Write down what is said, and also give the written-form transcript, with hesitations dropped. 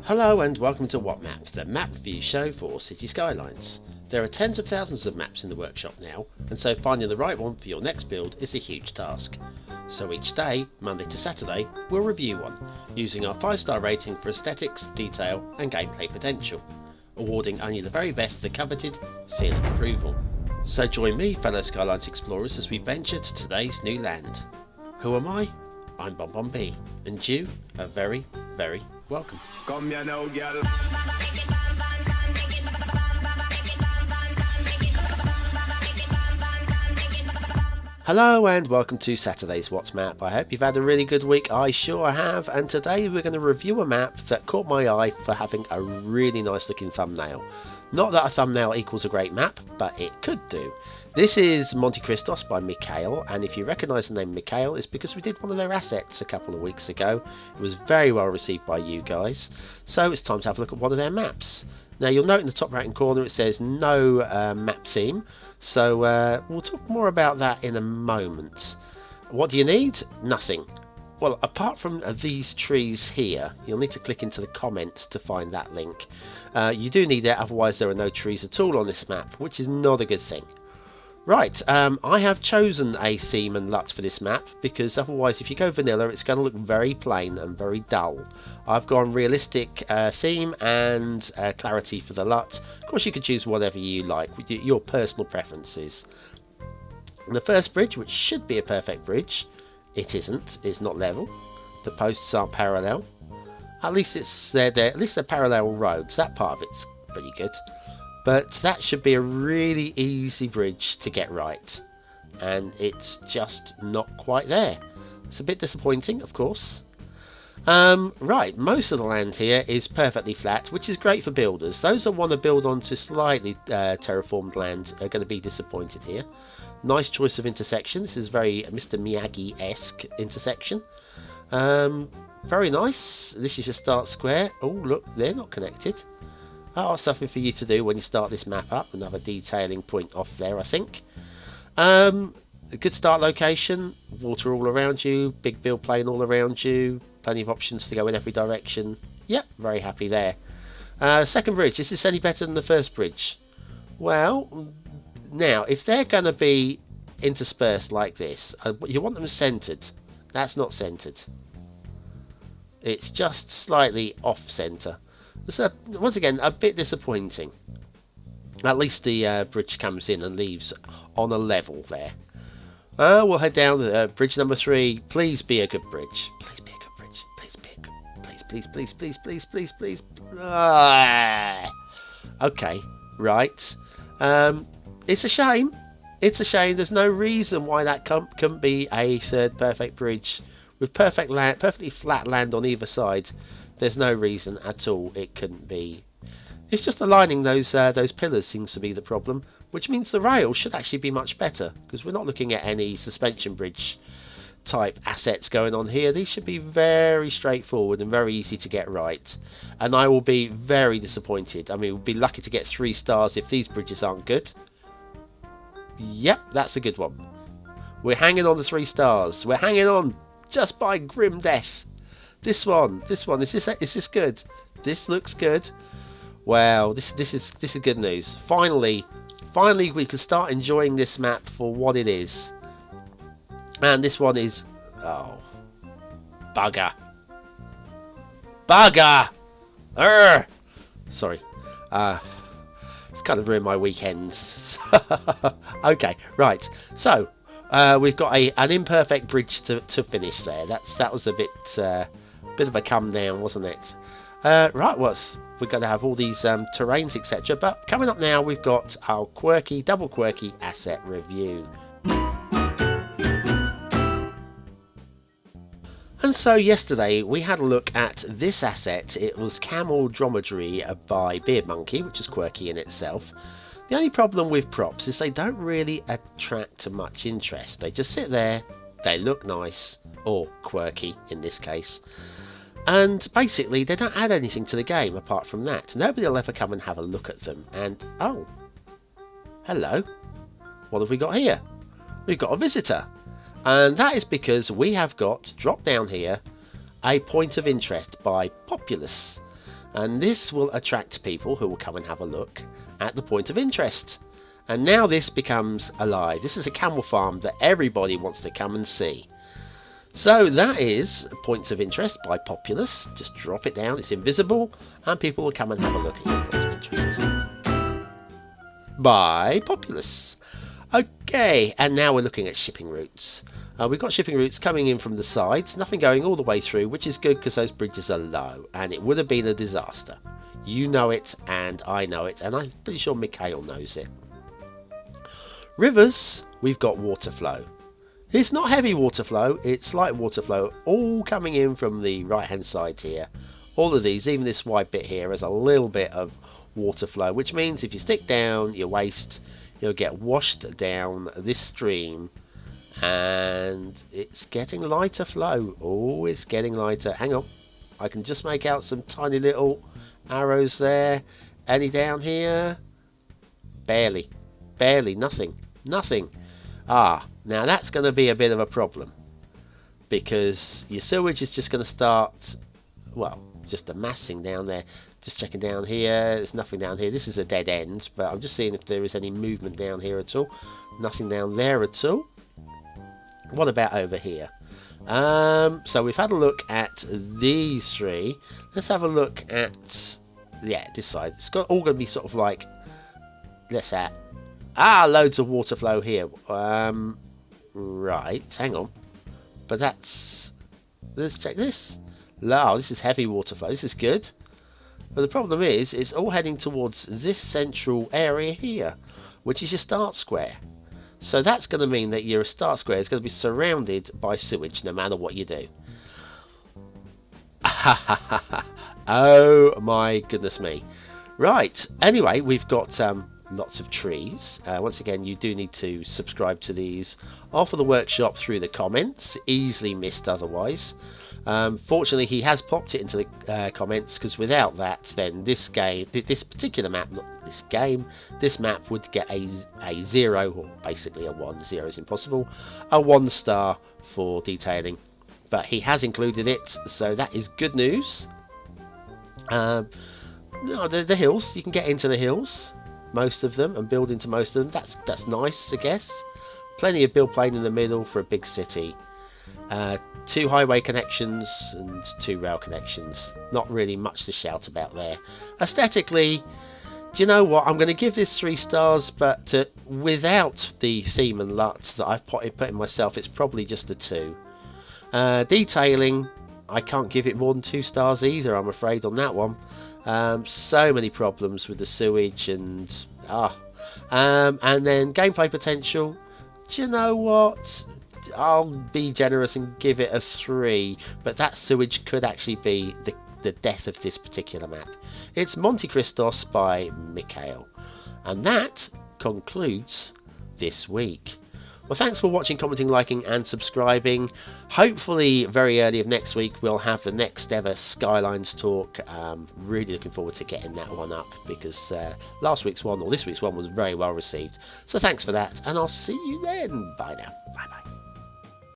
Hello and welcome to What Map, the map review show for Cities Skylines. There are tens of thousands of maps in the workshop now, and so finding the right one for your next build is a huge task. So each day, Monday to Saturday, we'll review one, using our 5-star rating for aesthetics, detail and gameplay potential, awarding only the very best the coveted seal of approval. So join me, fellow Skylines explorers, as we venture to today's new land. Who am I? I'm BonBonB, and you are very, very welcome. Come here now, girl. Hello and welcome to Saturday's What's Map. I hope you've had a really good week. I sure have, and today we're going to review a map that caught my eye for having a really nice looking thumbnail. Not that a thumbnail equals a great map, but it could do. This is Montechristos by Mikhail, and if you recognise the name Mikhail, it's because we did one of their assets a couple of weeks ago. It was very well received by you guys, so it's time to have a look at one of their maps. Now you'll note in the top right hand corner it says no map theme, so we'll talk more about that in a moment. What do you need? Nothing. Well, apart from these trees here, you'll need to click into the comments to find that link. You do need it, otherwise there are no trees at all on this map, which is not a good thing. Right, I have chosen a theme and LUT for this map, because otherwise if you go vanilla it's going to look very plain and very dull. I've gone realistic theme and clarity for the LUT. Of course you can choose whatever you like, with your personal preferences. And the first bridge, which should be a perfect bridge, it isn't. It's not level. The posts aren't parallel. At least at least they're parallel roads. That part of it's pretty good. But that should be a really easy bridge to get right, and it's just not quite there. It's a bit disappointing, of course. Right, most of the land here is perfectly flat, which is great for builders. Those that want to build onto slightly terraformed land are going to be disappointed here. Nice choice of intersection. This is very Mr. Miyagi-esque intersection. Very nice. This is your start square. Oh, look, they're not connected. Oh, something for you to do when you start this map up. Another detailing point off there, I think. A good start location. Water all around you. Big build plane all around you. Plenty of options to go in every direction. Yep, very happy there. Second bridge. Is this any better than the first bridge? Well, now, if they're going to be interspersed like this, you want them centered. That's not centered. It's just slightly off-center. It's once again a bit disappointing. At least the bridge comes in and leaves on a level there. We'll head down to bridge number 3. Please be a good bridge. Please be a good bridge. Please be a good. Please. Okay, right. It's a shame. It's a shame. There's no reason why that couldn't be a third perfect bridge with perfect land, perfectly flat land on either side. There's no reason at all it couldn't be. It's just aligning those pillars seems to be the problem, which means the rails should actually be much better, because we're not looking at any suspension bridge type assets going on here. These should be very straightforward and very easy to get right. And I will be very disappointed. I mean, we'll be lucky to get 3 stars if these bridges aren't good. Yep, that's a good one. We're hanging on the 3 stars. We're hanging on just by grim death. This one, is this good? This looks good. Wow, this is good news. Finally we can start enjoying this map for what it is. And this one is, oh, bugger. Sorry, it's kind of ruined my weekend. Okay, right. So we've got an imperfect bridge to finish there. That was a bit of a come down, wasn't it? Right, we're going to have all these terrains, etc. But coming up now, we've got our double quirky asset review. And so yesterday we had a look at this asset. It was Camel Dromedary by Beard Monkey, which is quirky in itself. The only problem with props is they don't really attract much interest. They just sit there, they look nice, or quirky in this case. And basically they don't add anything to the game apart from that. Nobody will ever come and have a look at them. And, oh, hello. What have we got here? We've got a visitor. And that is because we have got, drop down here, a point of interest by Populous. And this will attract people who will come and have a look at the point of interest. And now this becomes alive. This is a camel farm that everybody wants to come and see. So that is Points of Interest by Populous. Just drop it down, it's invisible, and people will come and have a look at your points of interest. By Populous. Okay, and now we're looking at shipping routes. We've got shipping routes coming in from the sides, nothing going all the way through, which is good because those bridges are low, and it would have been a disaster. You know it, and I know it, and I'm pretty sure Mikhail knows it. Rivers, we've got water flow. It's not heavy water flow, it's light water flow, all coming in from the right hand side here. All of these, even this wide bit here, has a little bit of water flow, which means if you stick down your waste, you'll get washed down this stream, and it's getting lighter flow. Oh, it's getting lighter. Hang on, I can just make out some tiny little arrows there. Any down here? Barely, nothing. Ah, now that's going to be a bit of a problem, because your sewage is just going to start, well, just amassing down there. Just checking down here, there's nothing down here. This is a dead end, but I'm just seeing if there is any movement down here at all. Nothing down there at all. What about over here? So we've had a look at these three. Let's have a look at, yeah, this side. It's all going to be sort of like, let's at, loads of water flow here. Right, hang on. But that's, let's check this. Oh, this is heavy water flow. This is good. But the problem is, it's all heading towards this central area here, which is your start square. So that's going to mean that your start square is going to be surrounded by sewage no matter what you do. Oh my goodness me. Right, anyway, we've got lots of trees. Once again, you do need to subscribe to these. Offer the workshop through the comments, easily missed otherwise. Fortunately, he has popped it into the comments, because without that, then this game, this particular map, not this game, this map would get a 0, or basically a 1. 0 is impossible. A 1 star for detailing, but he has included it, so that is good news. No, the hills, you can get into the hills, most of them, and build into most of them. That's nice, I guess. Plenty of build plane in the middle for a big city. 2 highway connections and 2 rail connections. Not really much to shout about there. Aesthetically, do you know what? I'm going to give this 3 stars, but without the theme and LUT that I've put in myself, it's probably just a 2. Detailing, I can't give it more than 2 stars either, I'm afraid, on that one. So many problems with the sewage and then gameplay potential. Do you know what? I'll be generous and give it a 3, but that sewage could actually be the death of this particular map. It's Montechristos by Mikhail. And that concludes this week. Well, thanks for watching, commenting, liking and subscribing. Hopefully very early of next week we'll have the next ever Skylines talk. Really looking forward to getting that one up, because last week's one, or this week's one, was very well received. So thanks for that, and I'll see you then. Bye now. Bye bye.